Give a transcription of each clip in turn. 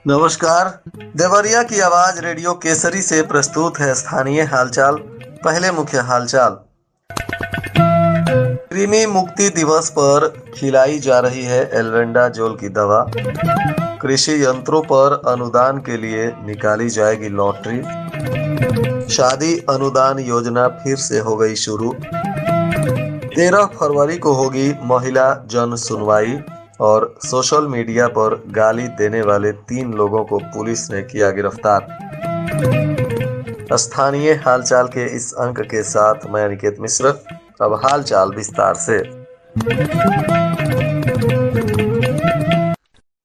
नमस्कार। देवरिया की आवाज रेडियो केसरी से प्रस्तुत है स्थानीय हालचाल। पहले मुख्य हालचाल। कृमि मुक्ति दिवस पर खिलाई जा रही है एल्बेंडाजोल की दवा। कृषि यंत्रों पर अनुदान के लिए निकाली जाएगी लॉटरी। शादी अनुदान योजना फिर से हो गई शुरू। 13 फरवरी को होगी महिला जन सुनवाई। और सोशल मीडिया पर गाली देने वाले 3 लोगों को पुलिस ने किया गिरफ्तार। स्थानीय हालचाल के इस अंक के साथ मैं अनिकेत मिश्र। अब हालचाल विस्तार से।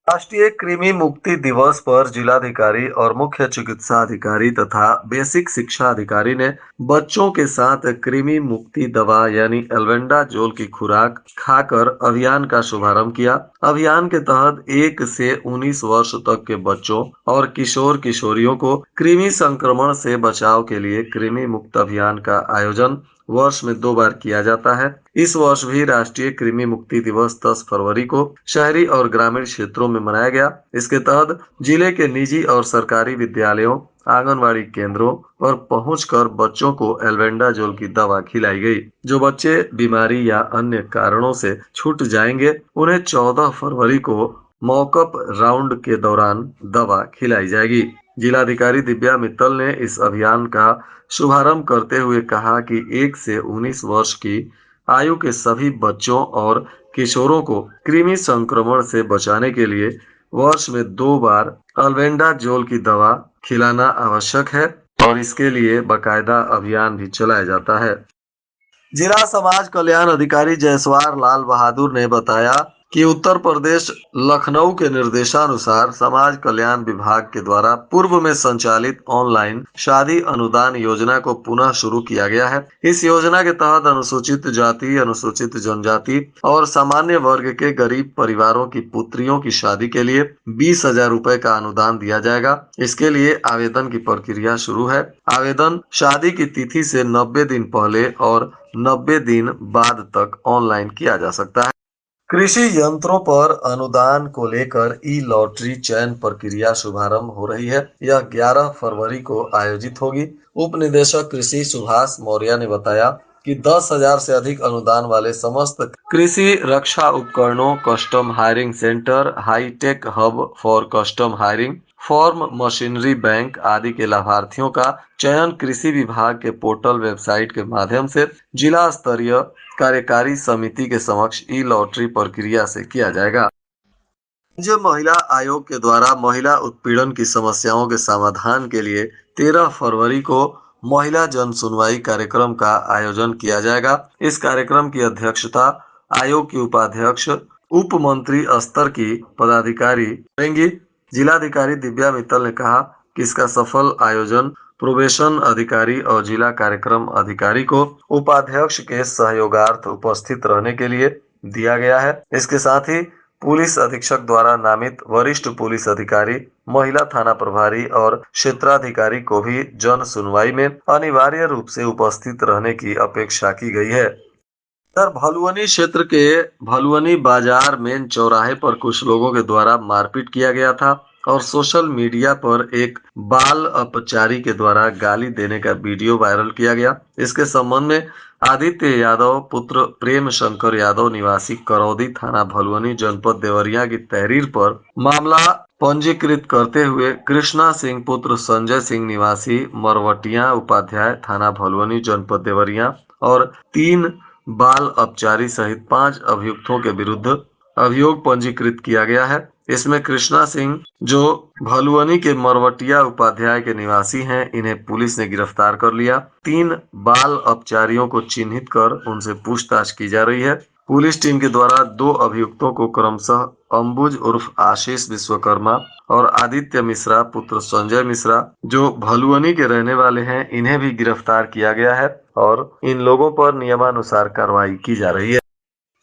राष्ट्रीय कृमि मुक्ति दिवस पर जिलाधिकारी और मुख्य चिकित्सा अधिकारी तथा बेसिक शिक्षा अधिकारी ने बच्चों के साथ कृमि मुक्ति दवा यानी एल्बेंडाजोल की खुराक खाकर अभियान का शुभारंभ किया। अभियान के तहत 1 से 19 वर्ष तक के बच्चों और किशोर किशोरियों को कृमि संक्रमण से बचाव के लिए कृमि मुक्त अभियान का आयोजन वर्ष में 2 बार किया जाता है। इस वर्ष भी राष्ट्रीय कृमि मुक्ति दिवस 10 फरवरी को शहरी और ग्रामीण क्षेत्रों में मनाया गया। इसके तहत जिले के निजी और सरकारी विद्यालयों, आंगनवाड़ी केंद्रों पर पहुंचकर बच्चों को एल्बेंडाजोल की दवा खिलाई गई। जो बच्चे बीमारी या अन्य कारणों से छूट जाएंगे, उन्हें 14 फरवरी को मॉकअप राउंड के दौरान दवा खिलाई जाएगी। जिलाधिकारी दिव्या मित्तल ने इस अभियान का शुभारंभ करते हुए कहा कि 1 से 19 वर्ष की आयु के सभी बच्चों और किशोरों को कृमि संक्रमण से बचाने के लिए वर्ष में 2 बार एल्बेंडाजोल की दवा खिलाना आवश्यक है और इसके लिए बाकायदा अभियान भी चलाया जाता है। जिला समाज कल्याण अधिकारी जयसवार लाल बहादुर ने बताया कि उत्तर प्रदेश लखनऊ के निर्देशानुसार समाज कल्याण विभाग के द्वारा पूर्व में संचालित ऑनलाइन शादी अनुदान योजना को पुनः शुरू किया गया है। इस योजना के तहत अनुसूचित जाति, अनुसूचित जनजाति और सामान्य वर्ग के गरीब परिवारों की पुत्रियों की शादी के लिए 20,000 रुपए का अनुदान दिया जाएगा। इसके लिए आवेदन की प्रक्रिया शुरू है। आवेदन शादी की तिथि से 90 दिन पहले और 90 दिन बाद तक ऑनलाइन किया जा सकता है। कृषि यंत्रों पर अनुदान को लेकर ई लॉटरी चयन प्रक्रिया शुभारंभ हो रही है। यह 11 फरवरी को आयोजित होगी। उप निदेशक कृषि सुभाष मौर्य ने बताया कि 10,000 से अधिक अनुदान वाले समस्त कृषि रक्षा उपकरणों, custom hiring centre, hitech hub for custom hiring, farm machinery bank आदि के लाभार्थियों का चयन कृषि विभाग के पोर्टल वेबसाइट के माध्यम से जिला स्तरीय कार्यकारी समिति के समक्ष ई लॉटरी प्रक्रिया से किया जाएगा। राज्य महिला आयोग के द्वारा महिला उत्पीड़न की समस्याओं के समाधान के लिए 13 फरवरी को महिला जन सुनवाई कार्यक्रम का आयोजन किया जाएगा। इस कार्यक्रम की अध्यक्षता आयोग की उपाध्यक्ष उप मंत्री स्तर की पदाधिकारी करेंगी। जिलाधिकारी दिव्या मित्तल ने कहा कि इसका सफल आयोजन प्रोबेशन अधिकारी और जिला कार्यक्रम अधिकारी को उपाध्यक्ष के सहयोगार्थ उपस्थित रहने के लिए दिया गया है। इसके साथ ही पुलिस अधीक्षक द्वारा नामित वरिष्ठ पुलिस अधिकारी, महिला थाना प्रभारी और क्षेत्राधिकारी को भी जन सुनवाई में अनिवार्य रूप से उपस्थित रहने की अपेक्षा की गई है। इधर भलुअनी क्षेत्र के भलुअनी बाजार मेन चौराहे पर कुछ लोगों के द्वारा मारपीट किया गया था और सोशल मीडिया पर एक बाल अपचारी के द्वारा गाली देने का वीडियो वायरल किया गया। इसके संबंध में आदित्य यादव पुत्र प्रेम शंकर यादव निवासी करौदी थाना भलुअनी जनपद देवरिया की तहरीर पर मामला पंजीकृत करते हुए कृष्णा सिंह पुत्र संजय सिंह निवासी मरवटिया उपाध्याय थाना भलुअनी जनपद देवरिया और 3 बाल अपचारी सहित 5 अभियुक्तों के विरुद्ध अभियोग पंजीकृत किया गया है। इसमें कृष्णा सिंह जो भलुअनी के मरवटिया उपाध्याय के निवासी हैं, इन्हें पुलिस ने गिरफ्तार कर लिया। 3 बाल अपचारियों को चिन्हित कर उनसे पूछताछ की जा रही है। पुलिस टीम के द्वारा 2 अभियुक्तों को क्रमशः अंबुज उर्फ आशीष विश्वकर्मा और आदित्य मिश्रा पुत्र संजय मिश्रा जो भलुअनी के रहने वाले हैं, इन्हें भी गिरफ्तार किया गया है और इन लोगों पर नियमानुसार कार्रवाई की जा रही है।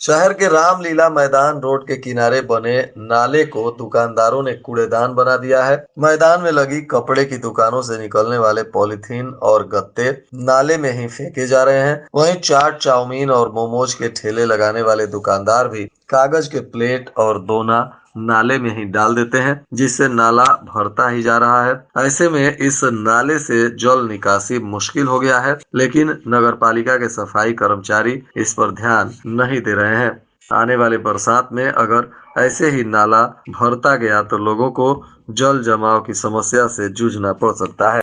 शहर के रामलीला मैदान रोड के किनारे बने नाले को दुकानदारों ने कूड़ेदान बना दिया है। मैदान में लगी कपड़े की दुकानों से निकलने वाले पॉलीथीन और गत्ते नाले में ही फेंके जा रहे हैं। वहीं चाट, चाउमीन और मोमोज के ठेले लगाने वाले दुकानदार भी कागज के प्लेट और दोना नाले में ही डाल देते हैं, जिससे नाला भरता ही जा रहा है। ऐसे में इस नाले से जल निकासी मुश्किल हो गया है, लेकिन नगर पालिका के सफाई कर्मचारी इस पर ध्यान नहीं दे रहे हैं। आने वाले बरसात में अगर ऐसे ही नाला भरता गया तो लोगों को जल जमाव की समस्या से जूझना पड़ सकता है।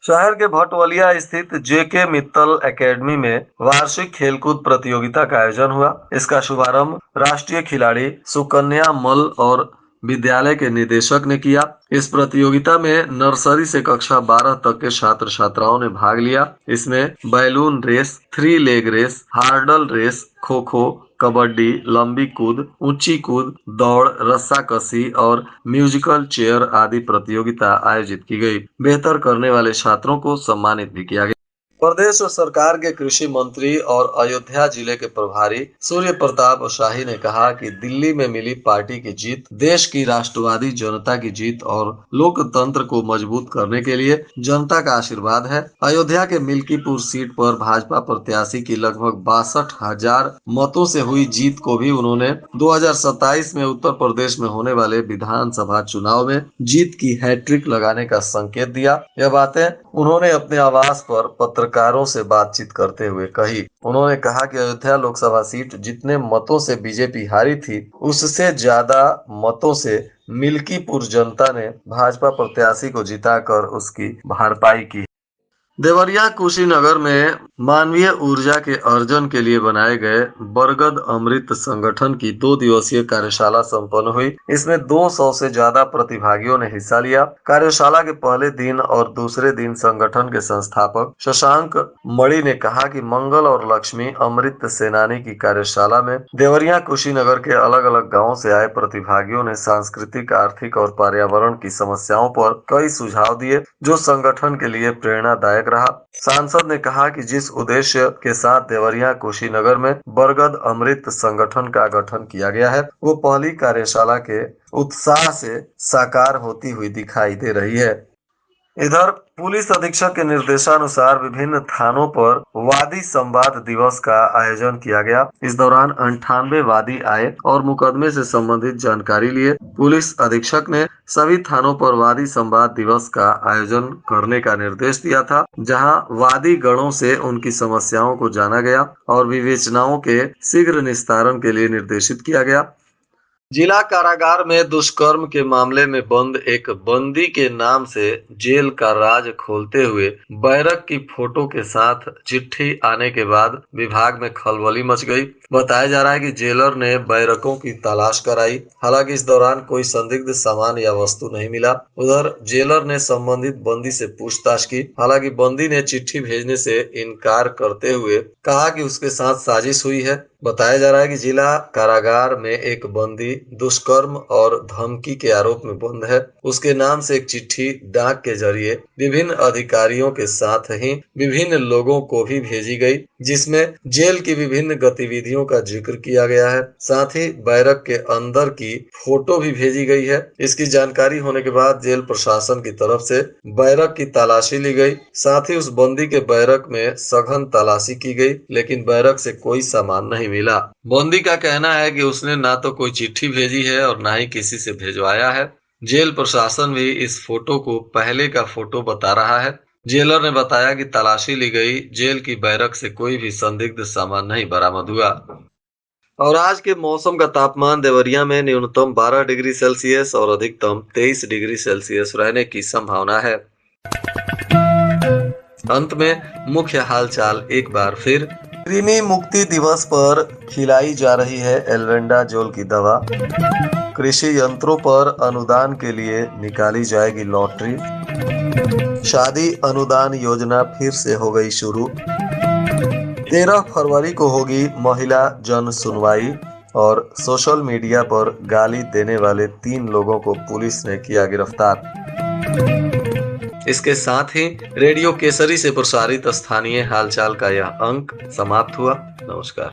शहर के भटवलिया स्थित जेके मित्तल एकेडमी में वार्षिक खेलकूद प्रतियोगिता का आयोजन हुआ। इसका शुभारंभ राष्ट्रीय खिलाड़ी सुकन्या मल और विद्यालय के निदेशक ने किया। इस प्रतियोगिता में नर्सरी से कक्षा 12 तक के छात्र छात्राओं ने भाग लिया। इसमें balloon race, 3 leg race, hurdle race, kho kho, kabaddi, लंबी कूद, ऊंची कूद, दौड़, रस्साकसी और म्यूजिकल चेयर आदि प्रतियोगिता आयोजित की गई। बेहतर करने वाले छात्रों को सम्मानित भी किया गया। प्रदेश सरकार के कृषि मंत्री और अयोध्या जिले के प्रभारी सूर्य प्रताप शाही ने कहा कि दिल्ली में मिली पार्टी की जीत देश की राष्ट्रवादी जनता की जीत और लोकतंत्र को मजबूत करने के लिए जनता का आशीर्वाद है। अयोध्या के मिल्कीपुर सीट पर भाजपा प्रत्याशी की लगभग 62,000 मतों से हुई जीत को भी उन्होंने 2027 में उत्तर प्रदेश में होने वाले विधानसभा चुनाव में जीत की हैट्रिक लगाने का संकेत दिया। यह बातें उन्होंने अपने आवास पर पत्रकारों से बातचीत करते हुए कही। उन्होंने कहा कि अयोध्या लोकसभा सीट जितने मतों से बीजेपी हारी थी, उससे ज्यादा मतों से मिल्कीपुर जनता ने भाजपा प्रत्याशी को जिताकर उसकी भरपाई की। देवरिया कुशीनगर में मानवीय ऊर्जा के अर्जन के लिए बनाए गए बरगद अमृत संगठन की 2 दिवसीय कार्यशाला संपन्न हुई। इसमें 200 से ज्यादा प्रतिभागियों ने हिस्सा लिया। कार्यशाला के पहले दिन और दूसरे दिन संगठन के संस्थापक शशांक मणि ने कहा कि मंगल और लक्ष्मी अमृत सेनानी की कार्यशाला में देवरिया कुशीनगर के अलग अलग गाँव से आए प्रतिभागियों ने सांस्कृतिक, आर्थिक और पर्यावरण की समस्याओं पर कई सुझाव दिए, जो संगठन के लिए प्रेरणादायक रहा। सांसद ने कहा कि जिस उद्देश्य के साथ देवरिया कुशीनगर में बरगद अमृत संगठन का गठन किया गया है, वो पहली कार्यशाला के उत्साह से साकार होती हुई दिखाई दे रही है। इधर पुलिस अधीक्षक के निर्देशानुसार विभिन्न थानों पर वादी संवाद दिवस का आयोजन किया गया। इस दौरान 98 वादी आए और मुकदमे से संबंधित जानकारी लिए। पुलिस अधीक्षक ने सभी थानों पर वादी संवाद दिवस का आयोजन करने का निर्देश दिया था, जहां वादी गणों से उनकी समस्याओं को जाना गया और विवेचनाओं के शीघ्र निस्तारण के लिए निर्देशित किया गया। जिला कारागार में दुष्कर्म के मामले में बंद एक बंदी के नाम से जेल का राज खोलते हुए बैरक की फोटो के साथ चिट्ठी आने के बाद विभाग में खलबली मच गई। बताया जा रहा है कि जेलर ने बैरकों की तलाश कराई, हालांकि इस दौरान कोई संदिग्ध सामान या वस्तु नहीं मिला। उधर जेलर ने संबंधित बंदी से पूछताछ की, हालांकि बंदी ने चिट्ठी भेजने से इनकार करते हुए कहा कि उसके साथ साजिश हुई है। बताया जा रहा है कि जिला कारागार में एक बंदी दुष्कर्म और धमकी के आरोप में बंद है। उसके नाम से एक चिट्ठी डाक के जरिए विभिन्न अधिकारियों के साथ ही विभिन्न लोगों को भी भेजी गई, जिसमें जेल की विभिन्न गतिविधियों का जिक्र किया गया है। साथ ही बैरक के अंदर की फोटो भी भेजी गई है। इसकी जानकारी होने के बाद जेल प्रशासन की तरफ से बैरक की तलाशी ली गई। साथ ही उस बंदी के बैरक में सघन तलाशी की गई, लेकिन बैरक से कोई सामान नहीं मिला। बंदी का कहना है कि उसने ना तो कोई चिट्ठी भेजी है और ना ही किसी से भेजवाया है। जेल प्रशासन भी इस फोटो को पहले का फोटो बता रहा है। जेलर ने बताया कि तलाशी ली गई जेल की बैरक से कोई भी संदिग्ध सामान नहीं बरामद हुआ। और आज के मौसम का तापमान देवरिया में न्यूनतम 12 डिग्री सेल्सियस और अधिकतम 23 डिग्री सेल्सियस रहने की संभावना है। अंत में मुख्य हालचाल एक बार फिर। कृमि मुक्ति दिवस पर खिलाई जा रही है एल्बेंडाजोल की दवा। कृषि यंत्रों पर अनुदान के लिए निकाली जाएगी लॉटरी। शादी अनुदान योजना फिर से हो गई शुरू। 13 फरवरी को होगी महिला जन सुनवाई। और सोशल मीडिया पर गाली देने वाले 3 लोगों को पुलिस ने किया गिरफ्तार। इसके साथ ही रेडियो केसरी से प्रसारित स्थानीय हालचाल का यह अंक समाप्त हुआ। नमस्कार।